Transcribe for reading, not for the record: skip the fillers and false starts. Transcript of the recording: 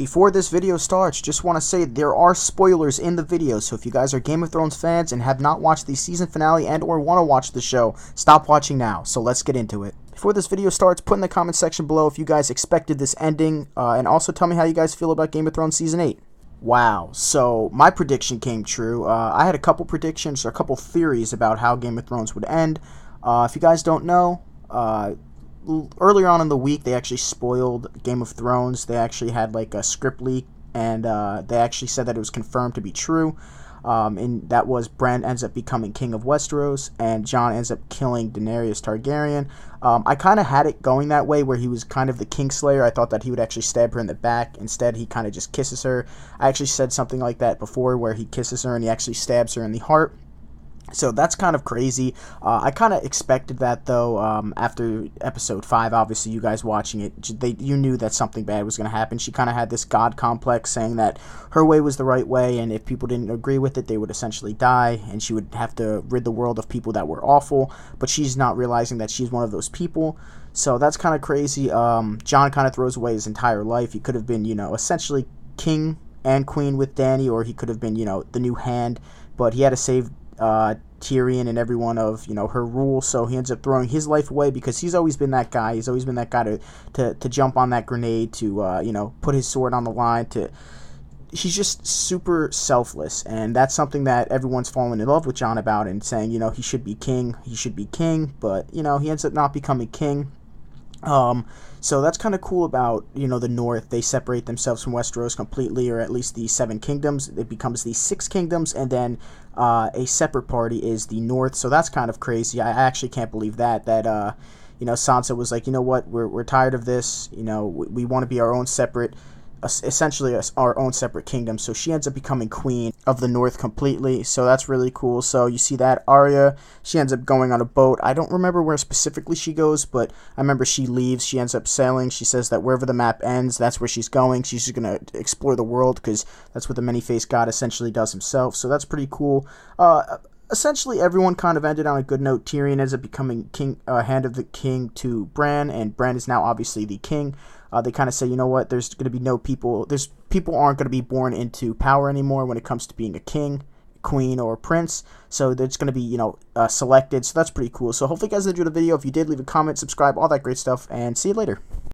Before this video starts, just want to say there are spoilers in the video, so if you guys are Game of Thrones fans and have not watched the season finale and or want to watch the show, stop watching now. So let's get into it. Before this video starts, put in the comment section below if you guys expected this ending, and also tell me how you guys feel about Game of Thrones Season 8. Wow, so my prediction came true. I had a couple predictions or a couple theories about how Game of Thrones would end. If you guys don't know, earlier on in the week, they actually spoiled Game of Thrones. They actually had like a script leak, and they actually said that it was confirmed to be true. And that was Bran ends up becoming king of Westeros, and Jon ends up killing Daenerys Targaryen. I kind of had it going that way, where he was kind of the Kingslayer. I thought that he would actually stab her in the back. Instead, he kind of just kisses her. I actually said something like that before, where he kisses her and he actually stabs her in the heart. So that's kind of crazy. I kind of expected that, though. After episode 5, obviously you guys watching it, you knew that something bad was going to happen. She kind of had this god complex, saying that her way was the right way, and if people didn't agree with it, they would essentially die, and she would have to rid the world of people that were awful. But she's not realizing that she's one of those people. So that's kind of crazy. Jon kind of throws away his entire life. He could have been, essentially king and queen with Dany, or he could have been, the new hand, but he had to save Tyrion and everyone of her rule, so he ends up throwing his life away because he's always been that guy. He's always been that guy to jump on that grenade, to put his sword on the line. He's just super selfless, and that's something that everyone's fallen in love with Jon about, and saying he should be king, but he ends up not becoming king. So that's kind of cool about, the North. They separate themselves from Westeros completely, or at least the 7 kingdoms. It becomes the 6 kingdoms, and then a separate party is the North. So that's kind of crazy. I actually can't believe that Sansa was like, what, we're tired of this. We want to be our own separate, essentially our own separate kingdom. So she ends up becoming queen of the North completely. So that's really cool. So you see that Arya, she ends up going on a boat. I don't remember where specifically she goes, but I remember she leaves. She ends up sailing. She says that wherever the map ends, that's where she's going. She's just going to explore the world, because that's what the many-faced god essentially does himself. So that's pretty cool. Essentially, everyone kind of ended on a good note. Tyrion ends up becoming king, hand of the king to Bran, and Bran is now obviously the king. They kind of say, what, there's going to be no people, people aren't going to be born into power anymore when it comes to being a king, queen, or prince. So it's going to be, selected. So that's pretty cool. So hopefully you guys enjoyed the video. If you did, leave a comment, subscribe, all that great stuff, and see you later.